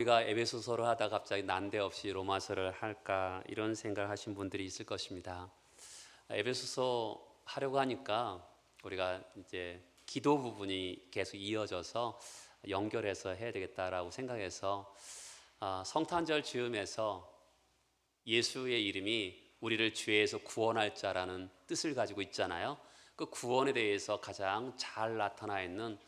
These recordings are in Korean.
우리가 에베소서를 하다 갑자기 난데없이 로마서를 할까 이런 생각을 하신 분들이 있을 것입니다. 에베소서 하려고 하니까 우리가 이제 기도 부분이 계속 이어져서 연결해서 해야 되겠다라고 생각해서 성탄절 즈음에서 예수의 이름이 우리를 죄에서 구원할 자라는 뜻을 가지고 있잖아요. 그 구원에 대해서 가장 잘 나타나 있는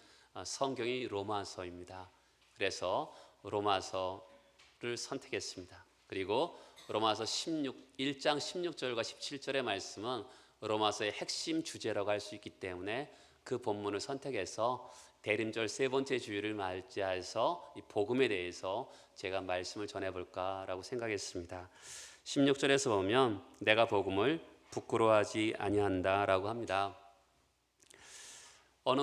성경이 로마서입니다. 그래서 로마서를 선택했습니다. 그리고 로마서 1장 16절과 17절의 말씀은 로마서의 핵심 주제라고 할 수 있기 때문에 그 본문을 선택해서 대림절 세 번째 주일을 맞이해서 이 복음에 대해서 제가 말씀을 전해볼까라고 생각했습니다. 16절에서 보면 내가 복음을 부끄러워하지 아니한다라고 합니다. 어느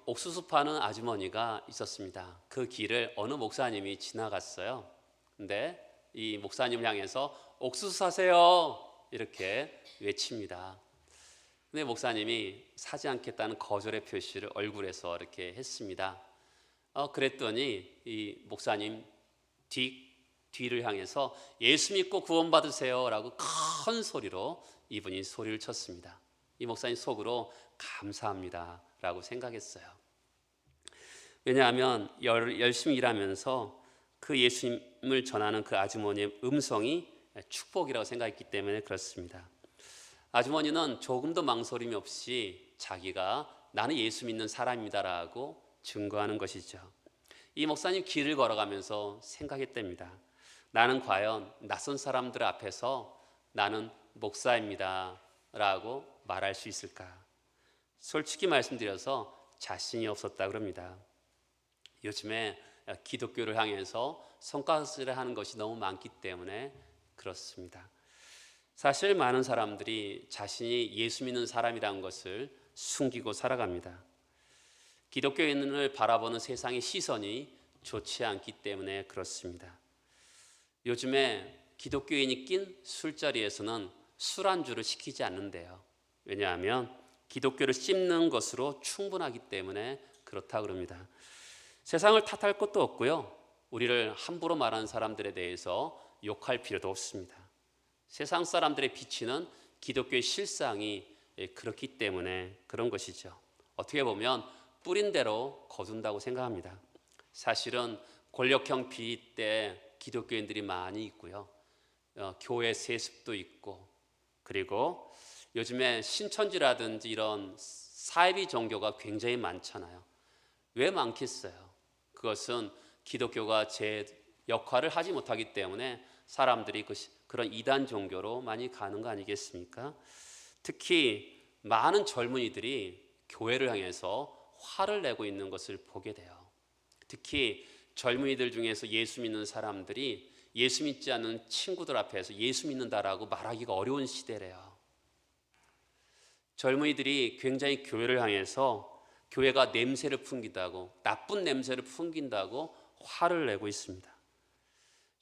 옥수수 파는 아주머니가 있었습니다. 그 길을 어느 목사님이 지나갔어요. 근데 이 목사님을 향해서 옥수수 사세요 이렇게 외칩니다. 근데 목사님이 사지 않겠다는 거절의 표시를 얼굴에서 이렇게 했습니다. 그랬더니 이 목사님 뒤를 향해서 예수 믿고 구원받으세요 라고 큰 소리로 이분이 소리를 쳤습니다. 이 목사님 속으로 감사합니다 라고 생각했어요. 왜냐하면 열심히 일하면서 그 예수님을 전하는 그 아주머니의 음성이 축복이라고 생각했기 때문에 그렇습니다. 아주머니는 조금도 망설임이 없이 자기가 나는 예수 믿는 사람입니다라고 증거하는 것이죠. 이 목사님 길을 걸어가면서 생각했답니다. 나는 과연 낯선 사람들 앞에서 나는 목사입니다 라고 말할 수 있을까? 솔직히 말씀드려서 자신이 없었다 그럽니다. 요즘에 기독교를 향해서 성과스를 하는 것이 너무 많기 때문에 그렇습니다. 사실 많은 사람들이 자신이 예수 믿는 사람이라는 것을 숨기고 살아갑니다. 기독교인을 바라보는 세상의 시선이 좋지 않기 때문에 그렇습니다. 요즘에 기독교인이 낀 술자리에서는 술 안주를 시키지 않는데요. 왜냐하면 기독교를 씹는 것으로 충분하기 때문에 그렇다 그럽니다. 세상을 탓할 것도 없고요. 우리를 함부로 말하는 사람들에 대해서 욕할 필요도 없습니다. 세상 사람들의 비치는 기독교의 실상이 그렇기 때문에 그런 것이죠. 어떻게 보면 뿌린 대로 거둔다고 생각합니다. 사실은 권력형 비리 때 기독교인들이 많이 있고요. 교회 세습도 있고 그리고 요즘에 신천지라든지 이런 사이비 종교가 굉장히 많잖아요. 왜 많겠어요? 그것은 기독교가 제 역할을 하지 못하기 때문에 사람들이 그런 이단 종교로 많이 가는 거 아니겠습니까? 특히 많은 젊은이들이 교회를 향해서 화를 내고 있는 것을 보게 돼요. 특히 젊은이들 중에서 예수 믿는 사람들이 예수 믿지 않는 친구들 앞에서 예수 믿는다라고 말하기가 어려운 시대래요. 젊은이들이 굉장히 교회를 향해서 교회가 냄새를 풍긴다고, 나쁜 냄새를 풍긴다고 화를 내고 있습니다.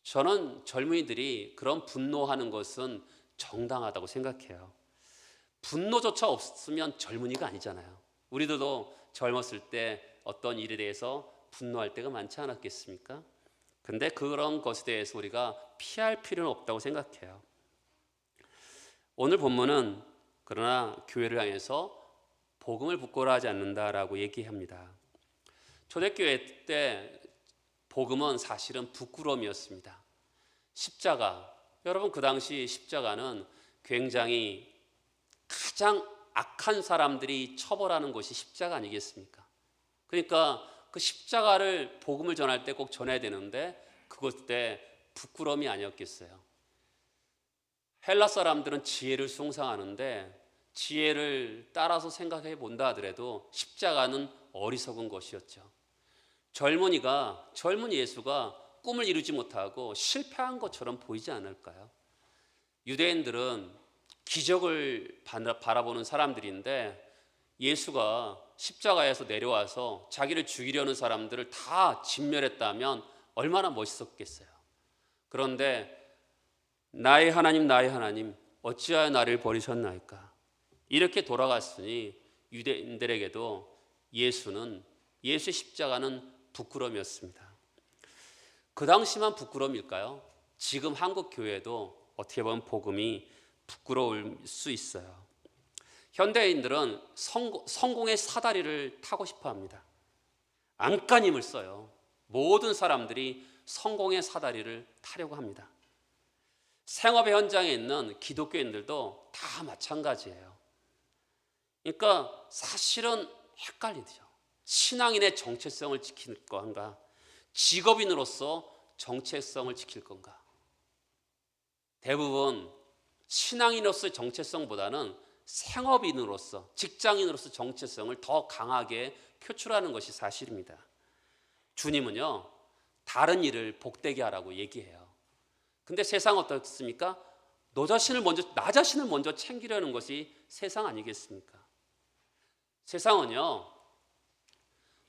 저는 젊은이들이 그런 분노하는 것은 정당하다고 생각해요. 분노조차 없으면 젊은이가 아니잖아요. 우리들도 젊었을 때 어떤 일에 대해서 분노할 때가 많지 않았겠습니까? 근데 그런 것에 대해서 우리가 피할 필요는 없다고 생각해요. 오늘 본문은 그러나 교회를 향해서 복음을 부끄러워하지 않는다라고 얘기합니다. 초대교회 때 복음은 사실은 부끄러움이었습니다. 십자가, 여러분 그 당시 십자가는 굉장히 가장 악한 사람들이 처벌하는 것이 십자가 아니겠습니까? 그러니까 그 십자가를 복음을 전할 때 꼭 전해야 되는데 그것 때 부끄러움이 아니었겠어요. 헬라 사람들은 지혜를 숭상하는데 지혜를 따라서 생각해 본다 하더라도 십자가는 어리석은 것이었죠. 젊은 예수가 꿈을 이루지 못하고 실패한 것처럼 보이지 않을까요? 유대인들은 기적을 바라보는 사람들인데 예수가 십자가에서 내려와서 자기를 죽이려는 사람들을 다 진멸했다면 얼마나 멋있었겠어요. 그런데 나의 하나님 어찌하여 나를 버리셨나이까? 이렇게 돌아갔으니 유대인들에게도 예수의 십자가는 부끄러움이었습니다. 그 당시만 부끄러움일까요? 지금 한국 교회도 어떻게 보면 복음이 부끄러울 수 있어요. 현대인들은 성공의 사다리를 타고 싶어 합니다. 안간힘을 써요. 모든 사람들이 성공의 사다리를 타려고 합니다. 생업의 현장에 있는 기독교인들도 다 마찬가지예요. 그러니까 사실은 헷갈리죠. 신앙인의 정체성을 지킬 건가? 직업인으로서 정체성을 지킬 건가? 대부분 신앙인으로서의 정체성보다는 생업인으로서, 직장인으로서 정체성을 더 강하게 표출하는 것이 사실입니다. 주님은요, 다른 일을 복되게 하라고 얘기해요. 근데 세상 어떻습니까? 나 자신을 먼저 챙기려는 것이 세상 아니겠습니까? 세상은요,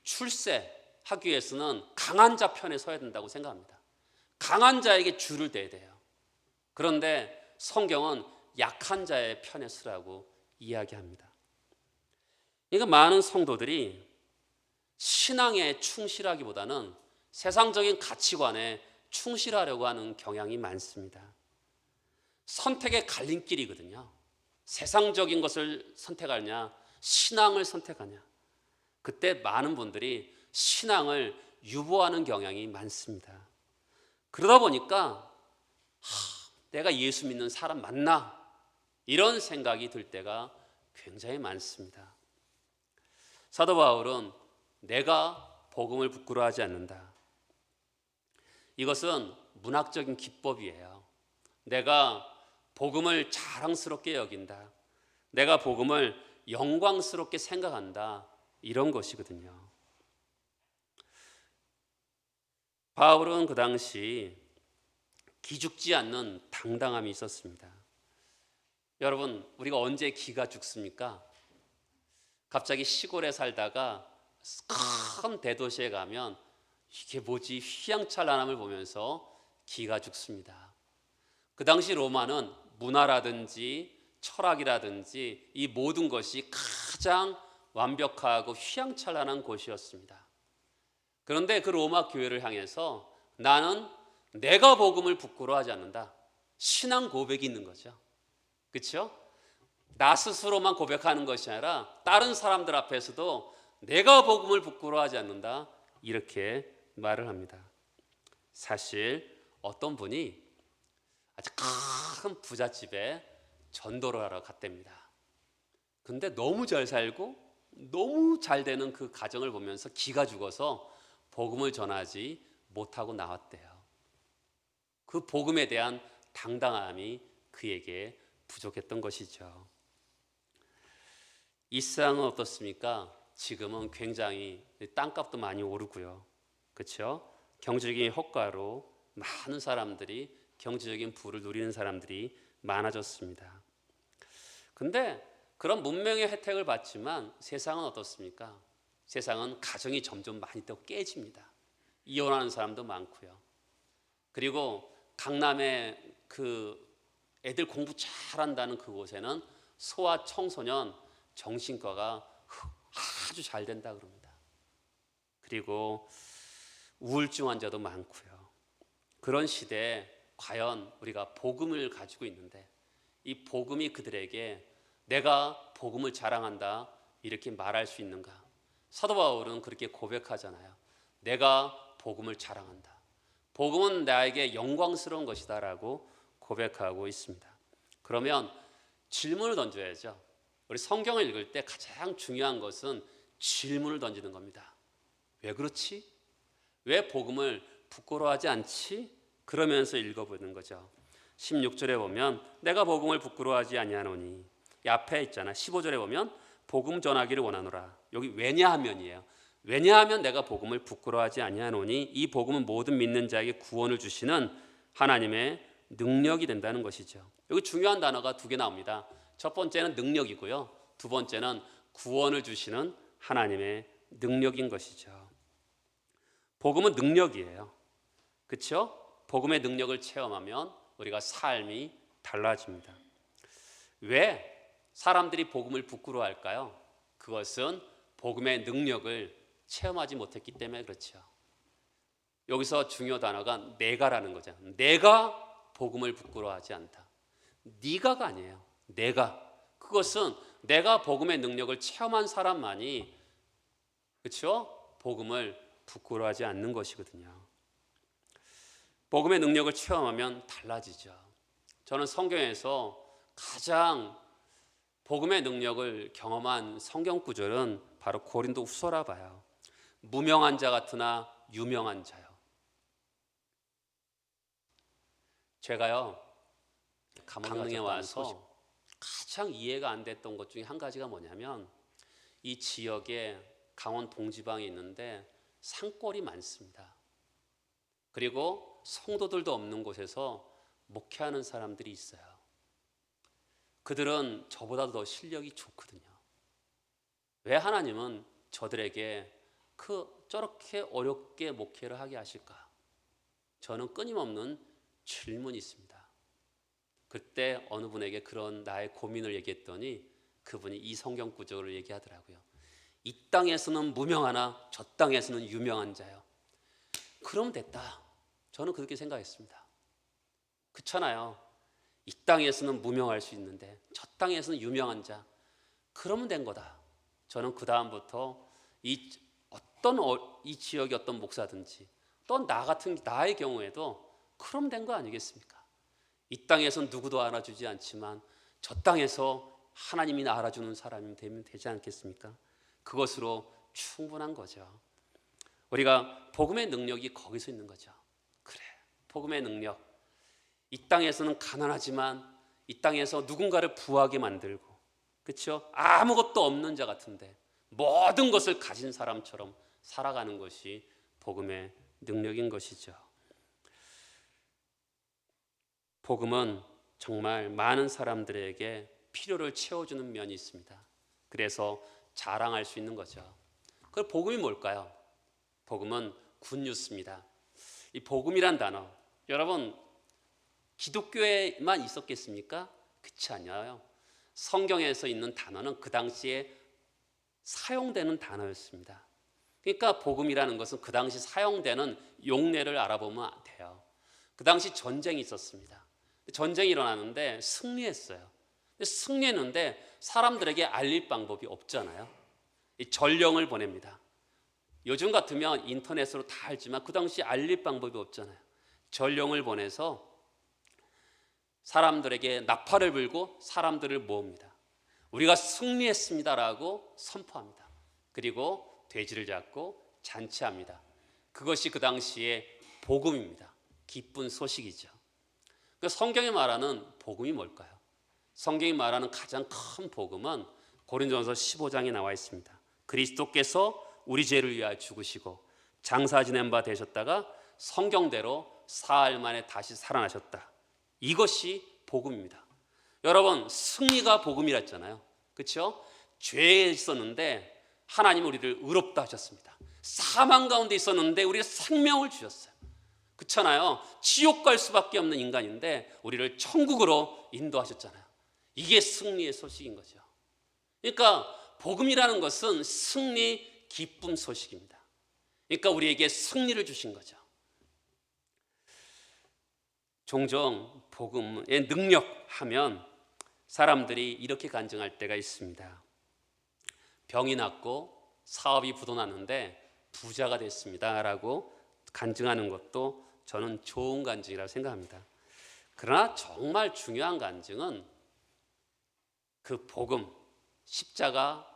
출세하기 위해서는 강한 자 편에 서야 된다고 생각합니다. 강한 자에게 줄을 대야 돼요. 그런데 성경은 약한 자의 편에 서라고 이야기합니다. 그러니까 많은 성도들이 신앙에 충실하기보다는 세상적인 가치관에 충실하려고 하는 경향이 많습니다. 선택의 갈림길이거든요. 세상적인 것을 선택하냐, 신앙을 선택하냐. 그때 많은 분들이 신앙을 유보하는 경향이 많습니다. 그러다 보니까 내가 예수 믿는 사람 맞나? 이런 생각이 들 때가 굉장히 많습니다. 사도 바울은 내가 복음을 부끄러워하지 않는다. 이것은 문학적인 기법이에요. 내가 복음을 자랑스럽게 여긴다. 내가 복음을 영광스럽게 생각한다. 이런 것이거든요. 바울은 그 당시 기죽지 않는 당당함이 있었습니다. 여러분, 우리가 언제 기가 죽습니까? 갑자기 시골에 살다가 큰 대도시에 가면 이게 뭐지? 휘황찬란함을 보면서 기가 죽습니다. 그 당시 로마는 문화라든지 철학이라든지 이 모든 것이 가장 완벽하고 휘황찬란한 곳이었습니다. 그런데 그 로마 교회를 향해서 나는 내가 복음을 부끄러워하지 않는다. 신앙 고백이 있는 거죠. 그렇죠? 나 스스로만 고백하는 것이 아니라 다른 사람들 앞에서도 내가 복음을 부끄러워하지 않는다. 이렇게 말을 합니다. 사실 어떤 분이 아주 큰 부잣집에 전도를 하러 갔답니다. 근데 너무 잘 살고 너무 잘 되는 그 가정을 보면서 기가 죽어서 복음을 전하지 못하고 나왔대요. 그 복음에 대한 당당함이 그에게 부족했던 것이죠. 이 세상은 어떻습니까? 지금은 굉장히 땅값도 많이 오르고요. 그렇죠? 경제적인 효과로 많은 사람들이 경제적인 부를 누리는 사람들이 많아졌습니다. 근데 그런 문명의 혜택을 받지만 세상은 어떻습니까? 세상은 가정이 점점 많이 더 깨집니다. 이혼하는 사람도 많고요. 그리고 강남에 그 애들 공부 잘한다는 그곳에는 소아 청소년 정신과가 아주 잘 된다 그럽니다. 그리고 우울증 환자도 많고요. 그런 시대에 과연 우리가 복음을 가지고 있는데 이 복음이 그들에게 내가 복음을 자랑한다 이렇게 말할 수 있는가? 사도 바울은 그렇게 고백하잖아요. 내가 복음을 자랑한다. 복음은 나에게 영광스러운 것이다 라고 고백하고 있습니다. 그러면 질문을 던져야죠. 우리 성경을 읽을 때 가장 중요한 것은 질문을 던지는 겁니다. 왜 그렇지? 왜 복음을 부끄러워하지 않지? 그러면서 읽어보는 거죠. 16절에 보면 내가 복음을 부끄러워하지 아니하노니, 이 앞에 있잖아. 15절에 보면 복음 전하기를 원하노라. 여기 왜냐하면이에요. 왜냐하면 내가 복음을 부끄러워하지 아니하노니 이 복음은 모든 믿는 자에게 구원을 주시는 하나님의 능력이 된다는 것이죠. 여기 중요한 단어가 두 개 나옵니다. 첫 번째는 능력이고요. 두 번째는 구원을 주시는 하나님의 능력인 것이죠. 복음은 능력이에요. 그렇죠? 복음의 능력을 체험하면 우리가 삶이 달라집니다. 왜 사람들이 복음을 부끄러워할까요? 그것은 복음의 능력을 체험하지 못했기 때문에 그렇죠. 여기서 중요 단어가 내가라는 거죠. 내가 복음을 부끄러워하지 않다. 네가가 아니에요. 내가. 그것은 내가 복음의 능력을 체험한 사람만이, 그렇죠? 복음을 부끄러워하지 않는 것이거든요. 복음의 능력을 체험하면 달라지죠. 저는 성경에서 가장 복음의 능력을 경험한 성경 구절은 바로 고린도후서라 봐요. 무명한 자 같으나 유명한 자요. 제가요 감옥능에 와서 가장 이해가 안 됐던 것 중에 한 가지가 뭐냐면, 이 지역에 강원 동지방에 있는데 산골이 많습니다. 그리고 성도들도 없는 곳에서 목회하는 사람들이 있어요. 그들은 저보다 더 실력이 좋거든요. 왜 하나님은 저들에게 저렇게 어렵게 목회를 하게 하실까? 저는 끊임없는 질문이 있습니다. 그때 어느 분에게 그런 나의 고민을 얘기했더니 그분이 이 성경 구절을 얘기하더라고요. 이 땅에서는 무명하나 저 땅에서는 유명한 자요. 그럼 됐다. 저는 그렇게 생각했습니다. 그렇잖아요. 이 땅에서는 무명할 수 있는데 저 땅에서는 유명한 자. 그러면 된 거다. 저는 그 다음부터 이 지역의 어떤 목사든지 또 나의 경우에도 그럼 된 거 아니겠습니까? 이 땅에서는 누구도 알아주지 않지만 저 땅에서 하나님이 알아주는 사람이 되면 되지 않겠습니까? 그것으로 충분한 거죠. 우리가 복음의 능력이 거기서 있는 거죠. 그래, 복음의 능력. 이 땅에서는 가난하지만 이 땅에서 누군가를 부하게 만들고, 그렇죠? 아무것도 없는 자 같은데 모든 것을 가진 사람처럼 살아가는 것이 복음의 능력인 것이죠. 복음은 정말 많은 사람들에게 필요를 채워주는 면이 있습니다. 그래서 자랑할 수 있는 거죠. 그 복음이 뭘까요? 복음은 굿뉴스입니다. 이 복음이란 단어, 여러분 기독교에만 있었겠습니까? 그렇지 않아요. 성경에서 있는 단어는 그 당시에 사용되는 단어였습니다. 그러니까 복음이라는 것은 그 당시 사용되는 용례를 알아보면 돼요. 그 당시 전쟁이 있었습니다. 전쟁이 일어나는데 승리했어요. 승리했는데 사람들에게 알릴 방법이 없잖아요. 전령을 보냅니다. 요즘 같으면 인터넷으로 다 알지만 그 당시 알릴 방법이 없잖아요. 전령을 보내서 사람들에게 나팔을 불고 사람들을 모읍니다. 우리가 승리했습니다라고 선포합니다. 그리고 돼지를 잡고 잔치합니다. 그것이 그 당시의 복음입니다. 기쁜 소식이죠. 성경이 말하는 복음이 뭘까요? 성경이 말하는 가장 큰 복음은 고린도전서 15장에 나와 있습니다. 그리스도께서 우리 죄를 위하여 죽으시고 장사 지낸 바 되셨다가 성경대로 사흘 만에 다시 살아나셨다. 이것이 복음입니다. 여러분, 승리가 복음이라 했잖아요. 그렇죠? 죄에 있었는데 하나님 우리를 의롭다 하셨습니다. 사망 가운데 있었는데 우리가 생명을 주셨어요. 그렇잖아요. 지옥 갈 수밖에 없는 인간인데 우리를 천국으로 인도하셨잖아요. 이게 승리의 소식인 거죠. 그러니까 복음이라는 것은 승리, 기쁨 소식입니다. 그러니까 우리에게 승리를 주신 거죠. 종종 복음의 능력하면 사람들이 이렇게 간증할 때가 있습니다. 병이 났고 사업이 부도났는데 부자가 됐습니다 라고 간증하는 것도 저는 좋은 간증이라고 생각합니다. 그러나 정말 중요한 간증은 그 복음, 십자가,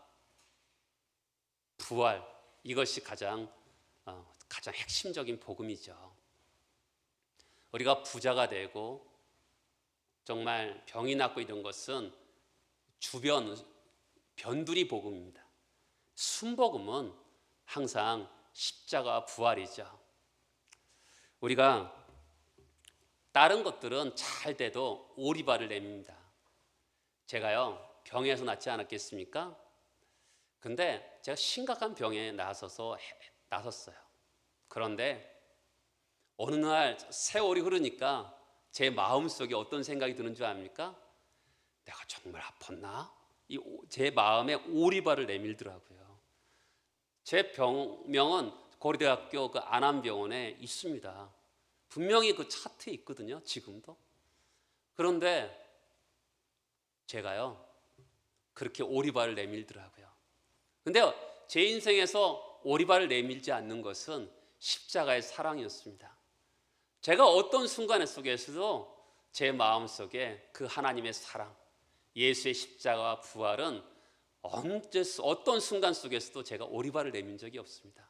부활, 이것이 가장 핵심적인 복음이죠. 우리가 부자가 되고 정말 병이 낫고 이런 것은 주변 변두리 복음입니다. 순복음은 항상 십자가 부활이죠. 우리가 다른 것들은 잘 돼도 오리발을 내밉니다. 제가요 병에서 낫지 않았겠습니까? 근데 제가 심각한 병에 나섰어요. 그런데 어느 날 세월이 흐르니까 제 마음속에 어떤 생각이 드는 줄 압니까? 내가 정말 아팠나? 제 마음에 오리발을 내밀더라고요. 제 병명은 고려대학교 그 안암병원에 있습니다. 분명히 그 차트에 있거든요, 지금도. 그런데 제가요, 그렇게 오리발을 내밀더라고요. 근데 제 인생에서 오리발을 내밀지 않는 것은 십자가의 사랑이었습니다. 제가 어떤 순간 속에서도 제 마음속에 그 하나님의 사랑, 예수의 십자가와 부활은 어떤 순간 속에서도 제가 오리발을 내민 적이 없습니다.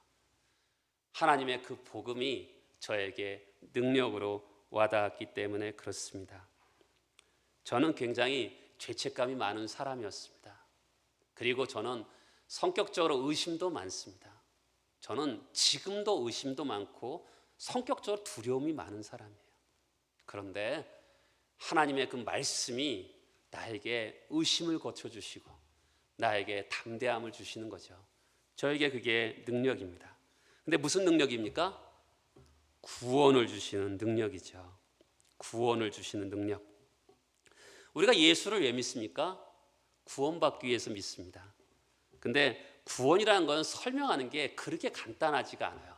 하나님의 그 복음이 저에게 능력으로 와닿았기 때문에 그렇습니다. 저는 굉장히 죄책감이 많은 사람이었습니다. 그리고 저는 성격적으로 의심도 많습니다. 저는 지금도 의심도 많고 성격적으로 두려움이 많은 사람이에요. 그런데 하나님의 그 말씀이 나에게 의심을 고쳐주시고 나에게 담대함을 주시는 거죠. 저에게 그게 능력입니다. 근데 무슨 능력입니까? 구원을 주시는 능력이죠. 구원을 주시는 능력. 우리가 예수를 왜 믿습니까? 구원받기 위해서 믿습니다. 근데 구원이라는 건 설명하는 게 그렇게 간단하지가 않아요.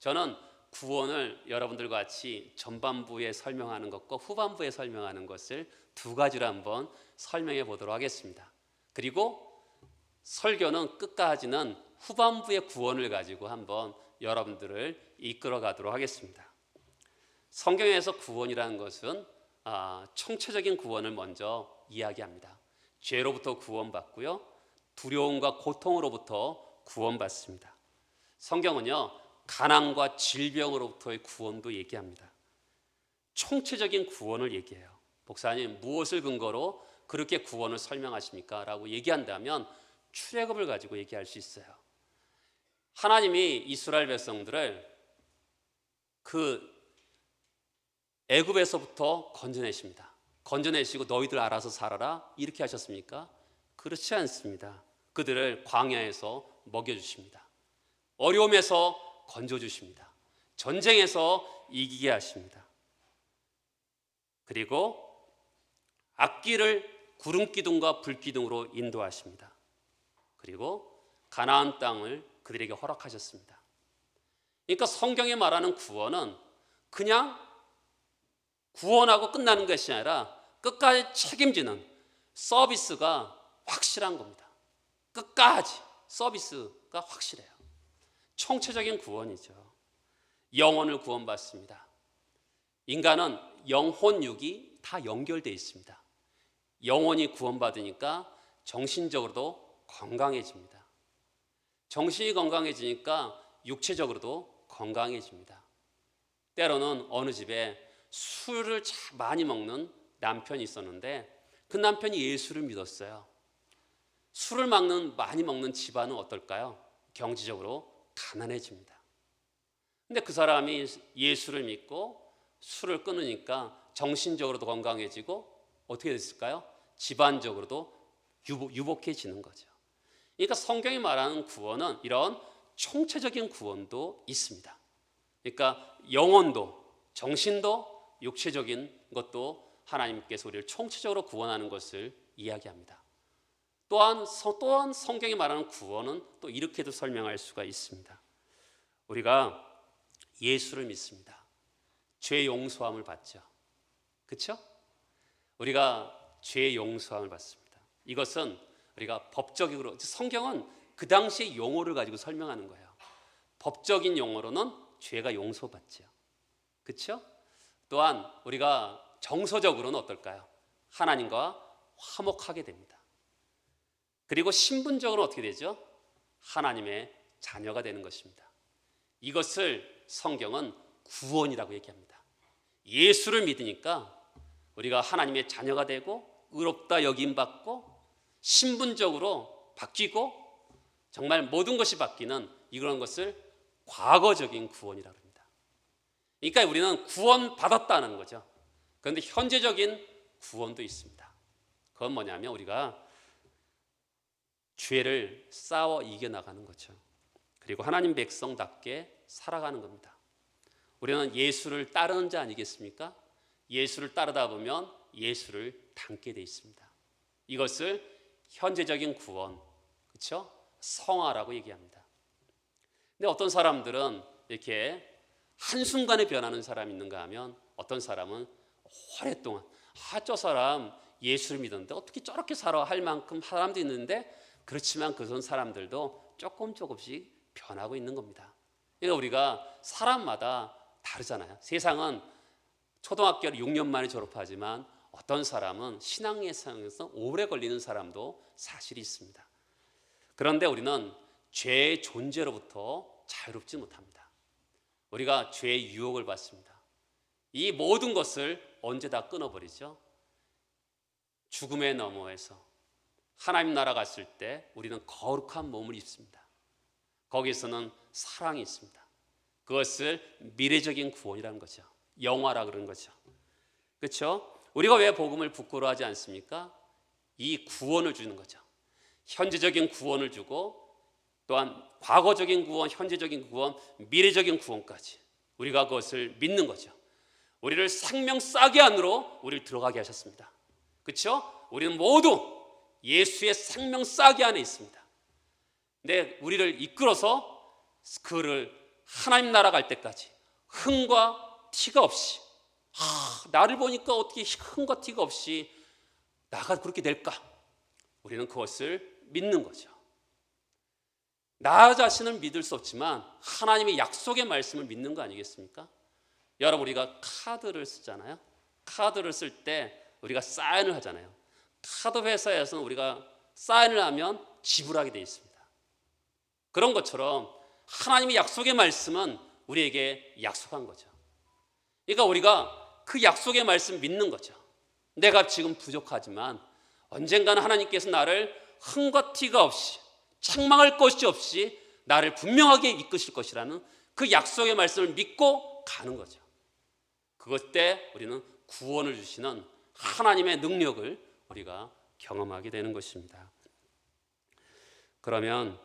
저는 구원을 여러분들과 같이 전반부에 설명하는 것과 후반부에 설명하는 것을 두 가지로 한번 설명해 보도록 하겠습니다. 그리고 설교는 끝까지는 후반부의 구원을 가지고 한번 여러분들을 이끌어 가도록 하겠습니다. 성경에서 구원이라는 것은 총체적인 구원을 먼저 이야기합니다. 죄로부터 구원받고요, 두려움과 고통으로부터 구원받습니다. 성경은요, 가난과 질병으로부터의 구원도 얘기합니다. 총체적인 구원을 얘기해요. 목사님, 무엇을 근거로 그렇게 구원을 설명하십니까? 라고 얘기한다면 출애굽을 가지고 얘기할 수 있어요. 하나님이 이스라엘 백성들을 그 애굽에서부터 건져내십니다. 건져내시고 너희들 알아서 살아라 이렇게 하셨습니까? 그렇지 않습니다. 그들을 광야에서 먹여주십니다. 어려움에서 건져주십니다. 전쟁에서 이기게 하십니다. 그리고 악기를 구름기둥과 불기둥으로 인도하십니다. 그리고 가나안 땅을 그들에게 허락하셨습니다. 그러니까 성경에 말하는 구원은 그냥 구원하고 끝나는 것이 아니라 끝까지 책임지는 서비스가 확실한 겁니다. 끝까지 서비스가 확실해요. 총체적인 구원이죠. 영혼을 구원받습니다. 인간은 영혼, 육이 다 연결되어 있습니다. 영혼이 구원받으니까 정신적으로도 건강해집니다. 정신이 건강해지니까 육체적으로도 건강해집니다. 때로는 어느 집에 술을 많이 먹는 남편이 있었는데 그 남편이 예수를 믿었어요. 술을 많이 먹는 집안은 어떨까요? 경제적으로 가난해집니다. 근데 그 사람이 예수를 믿고 술을 끊으니까 정신적으로도 건강해지고 어떻게 됐을까요? 집안적으로도 유복해지는 거죠. 그러니까 성경이 말하는 구원은 이런 총체적인 구원도 있습니다. 그러니까 영혼도 정신도 육체적인 것도 하나님께서 우리를 총체적으로 구원하는 것을 이야기합니다. 또한 성경이 말하는 구원은 또 이렇게도 설명할 수가 있습니다. 우리가 예수를 믿습니다. 죄 용서함을 받죠. 그렇죠? 우리가 죄 용서함을 받습니다. 이것은 우리가 법적으로, 성경은 그 당시의 용어를 가지고 설명하는 거예요. 법적인 용어로는 죄가 용서받죠. 그렇죠? 또한 우리가 정서적으로는 어떨까요? 하나님과 화목하게 됩니다. 그리고 신분적으로 어떻게 되죠? 하나님의 자녀가 되는 것입니다. 이것을 성경은 구원이라고 얘기합니다. 예수를 믿으니까 우리가 하나님의 자녀가 되고 의롭다 여김받고 신분적으로 바뀌고 정말 모든 것이 바뀌는 이런 것을 과거적인 구원이라고 합니다. 그러니까 우리는 구원받았다는 거죠. 그런데 현재적인 구원도 있습니다. 그건 뭐냐면 우리가 죄를 싸워 이겨나가는 거죠. 그리고 하나님 백성답게 살아가는 겁니다. 우리는 예수를 따르는 자 아니겠습니까? 예수를 따르다 보면 예수를 닮게 돼 있습니다. 이것을 현재적인 구원, 그렇죠? 성화라고 얘기합니다. 근데 어떤 사람들은 이렇게 한순간에 변하는 사람이 있는가 하면 어떤 사람은 오랫동안 저 사람 예수를 믿었는데 어떻게 저렇게 살아 할 만큼 사람도 있는데 그렇지만 그런 사람들도 조금씩 변하고 있는 겁니다. 그러니까 우리가 사람마다 다르잖아요. 세상은 초등학교를 6년 만에 졸업하지만 어떤 사람은 신앙예상에서 오래 걸리는 사람도 사실이 있습니다. 그런데 우리는 죄의 존재로부터 자유롭지 못합니다. 우리가 죄의 유혹을 받습니다. 이 모든 것을 언제 다 끊어버리죠? 죽음의 너머에서 하나님 나라 갔을 때 우리는 거룩한 몸을 입습니다. 거기서는 사랑이 있습니다. 그것을 미래적인 구원이라는 거죠. 영화라 그런 거죠. 그렇죠? 우리가 왜 복음을 부끄러워하지 않습니까? 이 구원을 주는 거죠. 현재적인 구원을 주고 또한 과거적인 구원, 현재적인 구원, 미래적인 구원까지 우리가 그것을 믿는 거죠. 우리를 생명 싸게 안으로 우리를 들어가게 하셨습니다. 그렇죠? 우리는 모두 예수의 생명 싸게 안에 있습니다. 근데 우리를 이끌어서 그를 하나님 나라 갈 때까지 흠과 티가 없이 나를 보니까 어떻게 흠과 티가 없이 나가 그렇게 될까? 우리는 그것을 믿는 거죠. 나 자신을 믿을 수 없지만 하나님의 약속의 말씀을 믿는 거 아니겠습니까? 여러분 우리가 카드를 쓰잖아요. 카드를 쓸 때 우리가 사인을 하잖아요. 카드 회사에서는 우리가 사인을 하면 지불하게 되어 있습니다. 그런 것처럼 하나님의 약속의 말씀은 우리에게 약속한 거죠. 그러니까 우리가 그 약속의 말씀 믿는 거죠. 내가 지금 부족하지만 언젠가는 하나님께서 나를 흠과 티가 없이 책망할 것이 없이 나를 분명하게 이끄실 것이라는 그 약속의 말씀을 믿고 가는 거죠. 그것 때 우리는 구원을 주시는 하나님의 능력을 우리가 경험하게 되는 것입니다. 그러면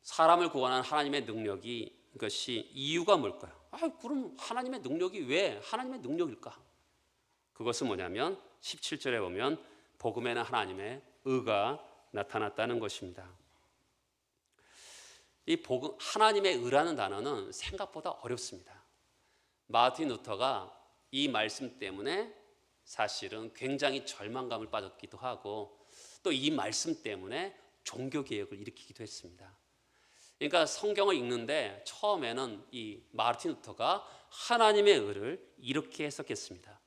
사람을 구원하는 하나님의 능력이 이것이 이유가 뭘까요? 그럼 하나님의 능력이 왜 하나님의 능력일까? 그것은 뭐냐면 17절에 보면 복음에는 하나님의 의가 나타났다는 것입니다. 이 복음, 하나님의 의라는 단어는 생각보다 어렵습니다. 마틴 루터가 이 말씀 때문에 사실은 굉장히 절망감을 빠졌기도 하고 또 이 말씀 때문에 종교개혁을 일으키기도 했습니다. 그러니까 성경을 읽는데 처음에는 이 마틴 루터가 하나님의 의를 이렇게 해석했습니다.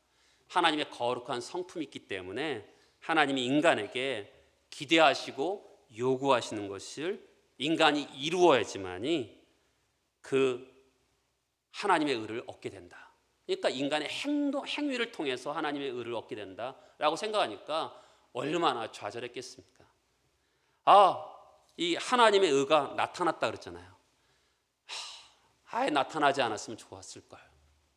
하나님의 거룩한 성품이 있기 때문에 하나님이 인간에게 기대하시고 요구하시는 것을 인간이 이루어야지만이 그 하나님의 의를 얻게 된다. 그러니까 인간의 행위를 통해서 하나님의 의를 얻게 된다라고 생각하니까 얼마나 좌절했겠습니까? 이 하나님의 의가 나타났다 그랬잖아요. 아예 나타나지 않았으면 좋았을걸.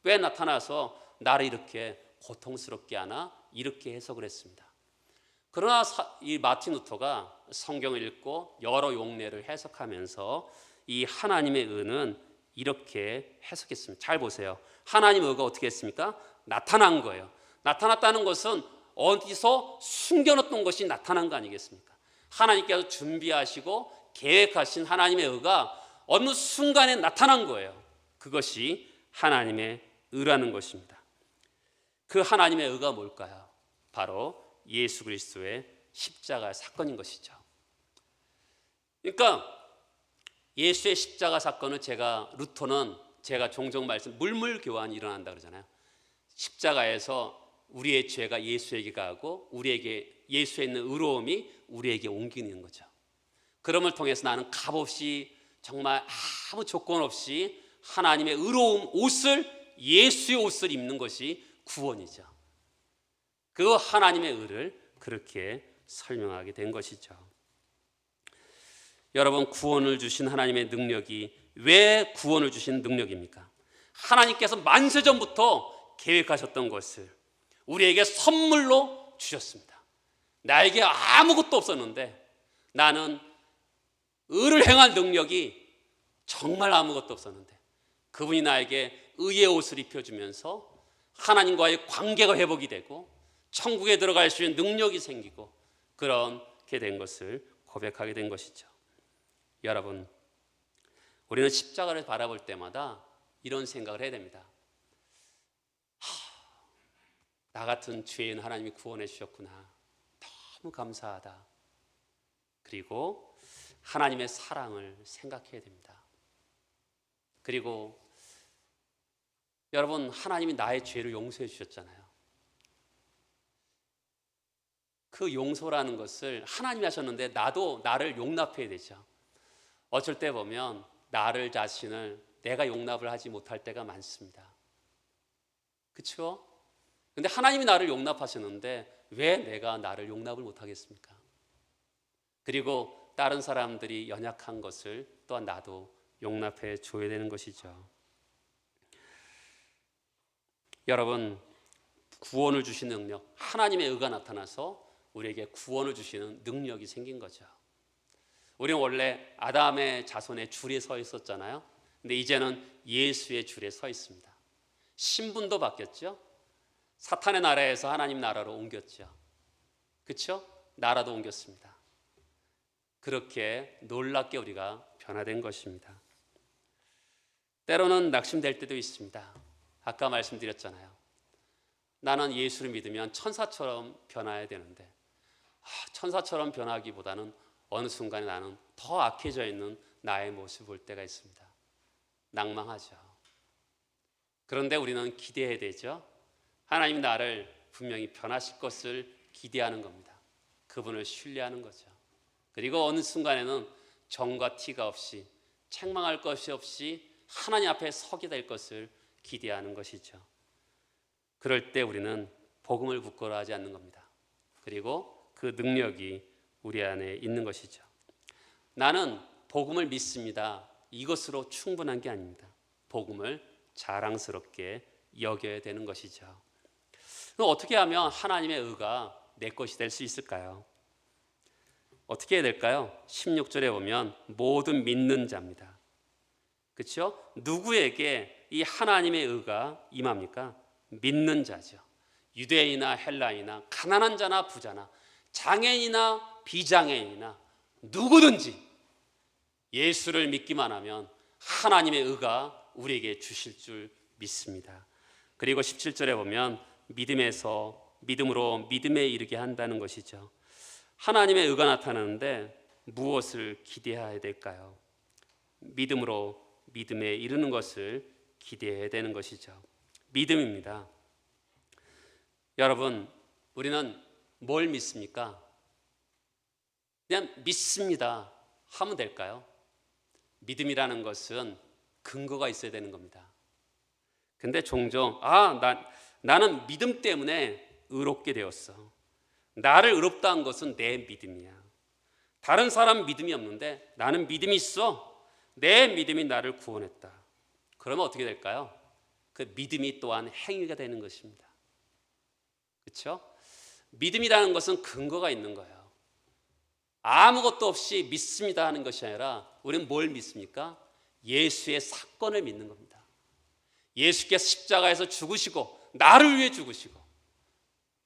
왜 나타나서 나를 이렇게 고통스럽게 하나? 이렇게 해석을 했습니다. 그러나 이 마틴 루터가 성경을 읽고 여러 용례를 해석하면서 이 하나님의 의는 이렇게 해석했습니다. 잘 보세요. 하나님의 의가 어떻게 했습니까? 나타난 거예요. 나타났다는 것은 어디서 숨겨놓던 것이 나타난 거 아니겠습니까? 하나님께서 준비하시고 계획하신 하나님의 의가 어느 순간에 나타난 거예요. 그것이 하나님의 의라는 것입니다. 그 하나님의 의가 뭘까요? 바로 예수 그리스도의 십자가 사건인 것이죠. 그러니까 예수의 십자가 사건을 루터는 제가 종종 물물교환이 일어난다 그러잖아요. 십자가에서 우리의 죄가 예수에게 가고 우리에게 예수에 있는 의로움이 우리에게 옮기는 거죠. 그럼을 통해서 나는 값없이 정말 아무 조건 없이 하나님의 의로움 예수의 옷을 입는 것이 구원이죠. 그 하나님의 의를 그렇게 설명하게 된 것이죠. 여러분, 구원을 주신 하나님의 능력이 왜 구원을 주신 능력입니까? 하나님께서 만세전부터 계획하셨던 것을 우리에게 선물로 주셨습니다. 나에게 아무것도 없었는데 나는 의를 행할 능력이 정말 아무것도 없었는데 그분이 나에게 의의 옷을 입혀주면서 하나님과의 관계가 회복이 되고 천국에 들어갈 수 있는 능력이 생기고 그렇게 된 것을 고백하게 된 것이죠. 여러분, 우리는 십자가를 바라볼 때마다 이런 생각을 해야 됩니다. 나 같은 죄인 하나님이 구원해 주셨구나. 너무 감사하다. 그리고 하나님의 사랑을 생각해야 됩니다. 그리고 여러분, 하나님이 나의 죄를 용서해 주셨잖아요. 그 용서라는 것을 하나님이 하셨는데 나도 나를 용납해야 되죠. 어쩔 때 보면 나를 자신을 내가 용납을 하지 못할 때가 많습니다. 그렇죠? 근데 하나님이 나를 용납하셨는데 왜 내가 나를 용납을 못하겠습니까? 그리고 다른 사람들이 연약한 것을 또한 나도 용납해 줘야 되는 것이죠. 여러분, 구원을 주시는 능력, 하나님의 의가 나타나서 우리에게 구원을 주시는 능력이 생긴 거죠. 우리는 원래 아담의 자손의 줄에 서 있었잖아요. 근데 이제는 예수의 줄에 서 있습니다. 신분도 바뀌었죠. 사탄의 나라에서 하나님 나라로 옮겼죠. 그렇죠? 나라도 옮겼습니다. 그렇게 놀랍게 우리가 변화된 것입니다. 때로는 낙심될 때도 있습니다. 아까 말씀드렸잖아요. 나는 예수를 믿으면 천사처럼 변화해야 되는데 천사처럼 변하기보다는 어느 순간에 나는 더 악해져 있는 나의 모습을 볼 때가 있습니다. 낭망하죠. 그런데 우리는 기대해야 되죠. 하나님 나를 분명히 변하실 것을 기대하는 겁니다. 그분을 신뢰하는 거죠. 그리고 어느 순간에는 정과 티가 없이 책망할 것이 없이 하나님 앞에 서게 될 것을 기대하는 것이죠. 그럴 때 우리는 복음을 부끄러워하지 않는 겁니다. 그리고 그 능력이 우리 안에 있는 것이죠. 나는 복음을 믿습니다. 이것으로 충분한 게 아닙니다. 복음을 자랑스럽게 여겨야 되는 것이죠. 그럼 어떻게 하면 하나님의 의가 내 것이 될 수 있을까요? 어떻게 해야 될까요? 16절에 보면 모든 믿는 자입니다. 그렇죠? 누구에게 이 하나님의 의가 임합니까? 믿는 자죠. 유대인이나 헬라인이나 가난한 자나 부자나 장애인이나 비장애인이나 누구든지 예수를 믿기만 하면 하나님의 의가 우리에게 주실 줄 믿습니다. 그리고 17절에 보면 믿음에서 믿음으로 믿음에 이르게 한다는 것이죠. 하나님의 의가 나타나는데 무엇을 기대해야 될까요? 믿음으로 믿음에 이르는 것을 기대해야 되는 것이죠. 믿음입니다. 여러분, 우리는 뭘 믿습니까? 그냥 믿습니다 하면 될까요? 믿음이라는 것은 근거가 있어야 되는 겁니다. 근데 종종 나는 믿음 때문에 의롭게 되었어. 나를 의롭다 한 것은 내 믿음이야. 다른 사람 믿음이 없는데 나는 믿음이 있어. 내 믿음이 나를 구원했다. 그러면 어떻게 될까요? 그 믿음이 또한 행위가 되는 것입니다. 그렇죠? 믿음이라는 것은 근거가 있는 거예요. 아무것도 없이 믿습니다 하는 것이 아니라 우리는 뭘 믿습니까? 예수의 사건을 믿는 겁니다. 예수께서 십자가에서 죽으시고 나를 위해 죽으시고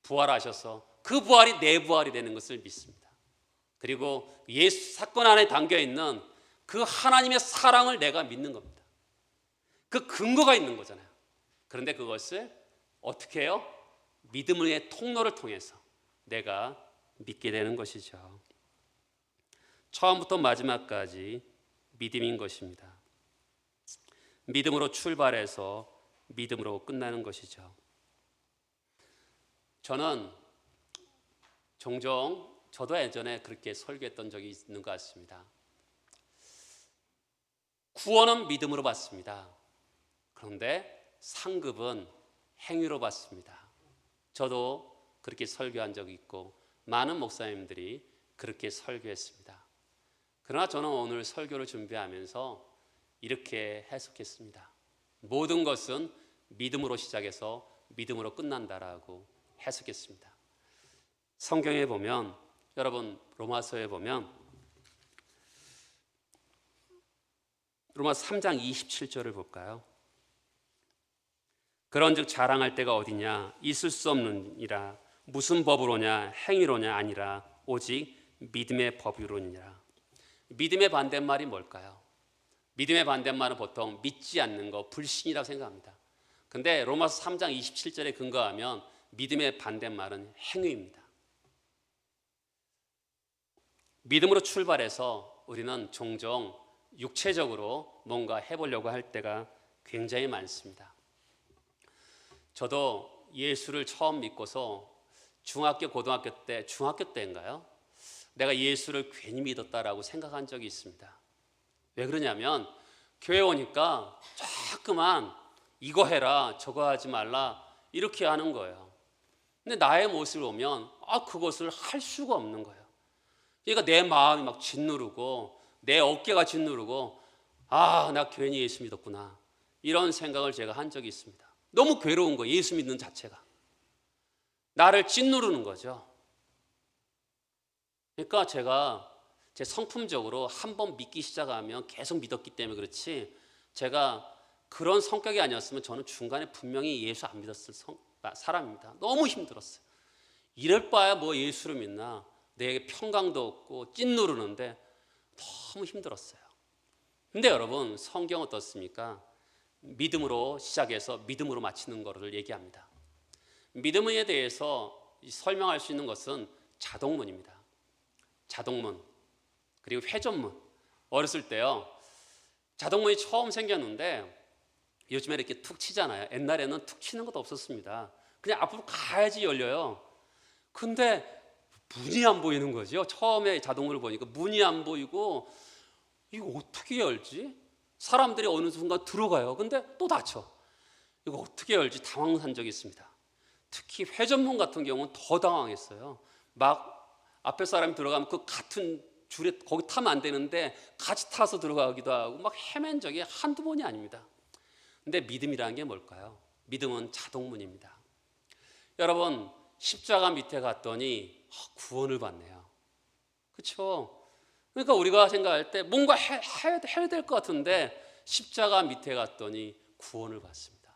부활하셔서 그 부활이 내 부활이 되는 것을 믿습니다. 그리고 예수 사건 안에 담겨있는 그 하나님의 사랑을 내가 믿는 겁니다. 그 근거가 있는 거잖아요. 그런데 그것을 어떻게 해요? 믿음의 통로를 통해서 내가 믿게 되는 것이죠. 처음부터 마지막까지 믿음인 것입니다. 믿음으로 출발해서 믿음으로 끝나는 것이죠. 저는 종종 저도 예전에 그렇게 설교했던 적이 있는 것 같습니다. 구원은 믿음으로 받습니다. 그런데 상급은 행위로 받습니다. 저도 그렇게 설교한 적이 있고 많은 목사님들이 그렇게 설교했습니다. 그러나 저는 오늘 설교를 준비하면서 이렇게 해석했습니다. 모든 것은 믿음으로 시작해서 믿음으로 끝난다라고 해석했습니다. 성경에 보면 여러분 로마서에 보면 로마서 3장 27절을 볼까요? 그런즉 자랑할 데가 어디냐? 있을 수 없느니라. 무슨 법으로냐? 행위로냐? 아니라 오직 믿음의 법으로니라. 믿음의 반대말이 뭘까요? 믿음의 반대말은 보통 믿지 않는 거, 불신이라고 생각합니다. 근데 로마서 3장 27절에 근거하면 믿음의 반대말은 행위입니다. 믿음으로 출발해서 우리는 종종 육체적으로 뭔가 해보려고 할 때가 굉장히 많습니다. 저도 예수를 처음 믿고서 중학교 때인가요? 내가 예수를 괜히 믿었다라고 생각한 적이 있습니다. 왜 그러냐면 교회 오니까 자꾸만 이거 해라 저거 하지 말라 이렇게 하는 거예요. 근데 나의 모습을 보면 그것을 할 수가 없는 거예요. 그러니까 내 마음이 막 짓누르고 내 어깨가 짓누르고 나 괜히 예수 믿었구나 이런 생각을 제가 한 적이 있습니다. 너무 괴로운 거예요. 예수 믿는 자체가 나를 짓누르는 거죠. 그러니까 제가 제 성품적으로 한번 믿기 시작하면 계속 믿었기 때문에 그렇지, 제가 그런 성격이 아니었으면 저는 중간에 분명히 예수 안 믿었을 사람입니다. 너무 힘들었어요. 이럴 바야 뭐 예수를 믿나, 내게 평강도 없고 찐누르는데 너무 힘들었어요. 근데 여러분, 성경 어떻습니까? 믿음으로 시작해서 믿음으로 마치는 거를 얘기합니다. 믿음에 대해서 설명할 수 있는 것은 자동문입니다. 자동문 그리고 회전문. 어렸을 때요, 자동문이 처음 생겼는데 요즘에 이렇게 툭 치잖아요. 옛날에는 툭 치는 것도 없었습니다. 그냥 앞으로 가야지 열려요. 근데 문이 안 보이는 거죠. 처음에 자동문을 보니까 문이 안 보이고 이거 어떻게 열지? 사람들이 어느 순간 들어가요. 근데 또 닫혀. 이거 어떻게 열지? 당황한 적이 있습니다. 특히 회전문 같은 경우는 더 당황했어요. 막 앞에 사람이 들어가면 그 같은 줄에 거기 타면 안 되는데 같이 타서 들어가기도 하고 막 헤맨 적이 한두 번이 아닙니다. 근데 믿음이라는 게 뭘까요? 믿음은 자동문입니다. 여러분, 십자가 밑에 갔더니 구원을 받네요. 그렇죠? 그러니까 우리가 생각할 때 뭔가 해야 될 것 같은데 십자가 밑에 갔더니 구원을 받습니다.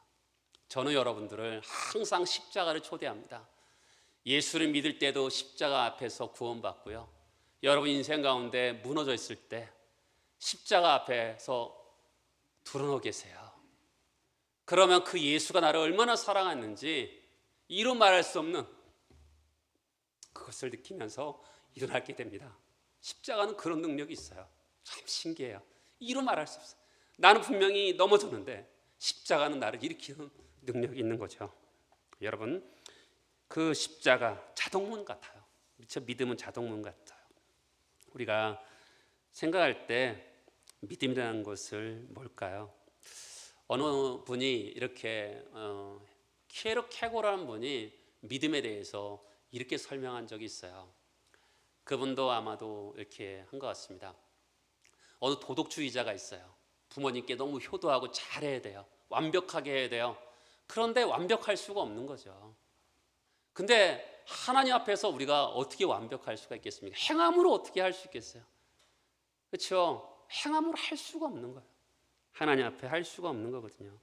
저는 여러분들을 항상 십자가를 초대합니다. 예수를 믿을 때도 십자가 앞에서 구원받고요, 여러분 인생 가운데 무너져 있을 때 십자가 앞에서 드러누워 계세요. 그러면 그 예수가 나를 얼마나 사랑했는지 이루 말할 수 없는 그것을 느끼면서 일어나게 됩니다. 십자가는 그런 능력이 있어요. 참 신기해요. 이루 말할 수 없어요. 나는 분명히 넘어졌는데 십자가는 나를 일으키는 능력이 있는 거죠. 여러분, 그 십자가 자동문 같아요. 미처 믿음은 자동문 같아요. 우리가 생각할 때 믿음이라는 것을 뭘까요? 어느 분이 이렇게 키에르케고라는 분이 믿음에 대해서 이렇게 설명한 적이 있어요. 그분도 아마도 이렇게 한 것 같습니다. 어느 도덕주의자가 있어요. 부모님께 너무 효도하고 잘해야 돼요. 완벽하게 해야 돼요. 그런데 완벽할 수가 없는 거죠. 근데 하나님 앞에서 우리가 어떻게 완벽할 수가 있겠습니까? 행함으로 어떻게 할 수 있겠어요? 그렇죠? 행함으로 할 수가 없는 거예요. 하나님 앞에 할 수가 없는 거거든요.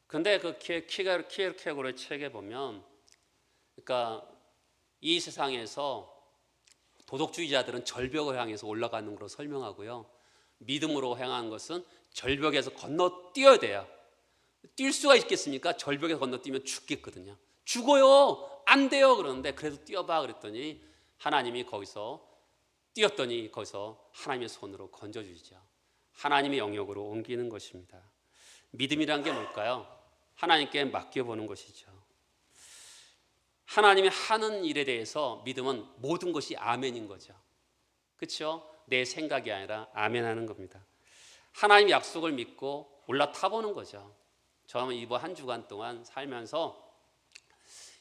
근데 그 키에르케고르의 책에 보면, 그러니까 이 세상에서 도덕주의자들은 절벽을 향해서 올라가는 걸로 설명하고요, 믿음으로 행하는 것은 절벽에서 건너뛰어야 돼요. 뛸 수가 있겠습니까? 절벽에서 건너뛰면 죽겠거든요. 죽어요. 안 돼요. 그러는데 그래도 뛰어봐 그랬더니 하나님이 거기서 뛰었더니 거기서 하나님의 손으로 건져주시죠. 하나님의 영역으로 옮기는 것입니다. 믿음이란 게 뭘까요? 하나님께 맡겨보는 것이죠. 하나님이 하는 일에 대해서 믿음은 모든 것이 아멘인 거죠. 그렇죠? 내 생각이 아니라 아멘하는 겁니다. 하나님의 약속을 믿고 올라타보는 거죠. 저는 이번 한 주간 동안 살면서,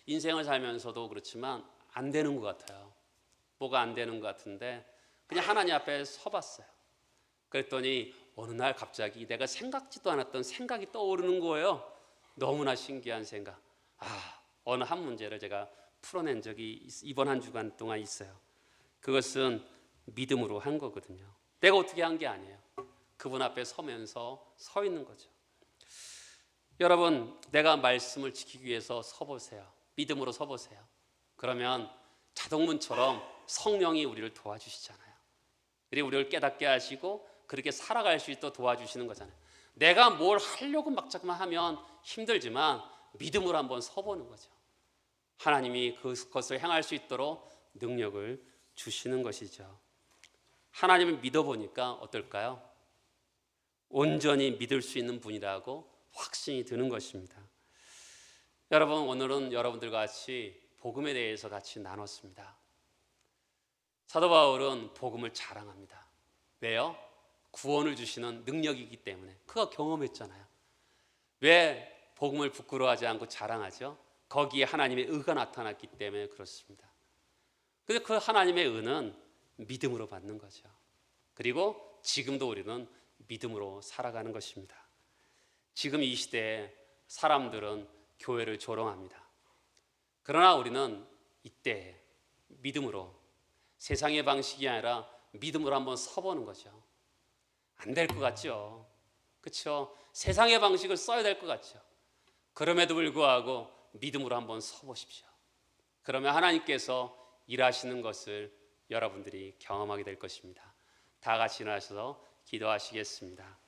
인생을 살면서도 그렇지만 안 되는 것 같아요. 뭐가 안 되는 것 같은데 그냥 하나님 앞에 서봤어요. 그랬더니 어느 날 갑자기 내가 생각지도 않았던 생각이 떠오르는 거예요. 너무나 신기한 생각. 어느 한 문제를 제가 풀어낸 적이 이번 한 주간 동안 있어요. 그것은 믿음으로 한 거거든요. 내가 어떻게 한 게 아니에요. 그분 앞에 서면서 서 있는 거죠. 여러분, 내가 말씀을 지키기 위해서 서보세요. 믿음으로 서보세요. 그러면 자동문처럼 성령이 우리를 도와주시잖아요. 그리고 우리를 깨닫게 하시고 그렇게 살아갈 수 있도록 도와주시는 거잖아요. 내가 뭘 하려고 막 자꾸만 하면 힘들지만 믿음으로 한번 서보는 거죠. 하나님이 그것을 행할 수 있도록 능력을 주시는 것이죠. 하나님을 믿어보니까 어떨까요? 온전히 믿을 수 있는 분이라고 확신이 드는 것입니다. 여러분, 오늘은 여러분들과 같이 복음에 대해서 같이 나눴습니다. 사도 바울은 복음을 자랑합니다. 왜요? 구원을 주시는 능력이기 때문에. 그가 경험했잖아요. 왜 복음을 부끄러워하지 않고 자랑하죠? 거기에 하나님의 의가 나타났기 때문에 그렇습니다. 근데 그 하나님의 의는 믿음으로 받는 거죠. 그리고 지금도 우리는 믿음으로 살아가는 것입니다. 지금 이 시대에 사람들은 교회를 조롱합니다. 그러나 우리는 이때 믿음으로, 세상의 방식이 아니라 믿음으로 한번 서보는 거죠. 안 될 것 같죠? 그렇죠? 세상의 방식을 써야 될 것 같죠? 그럼에도 불구하고 믿음으로 한번 서보십시오. 그러면 하나님께서 일하시는 것을 여러분들이 경험하게 될 것입니다. 다 같이 일어나셔서 기도하시겠습니다.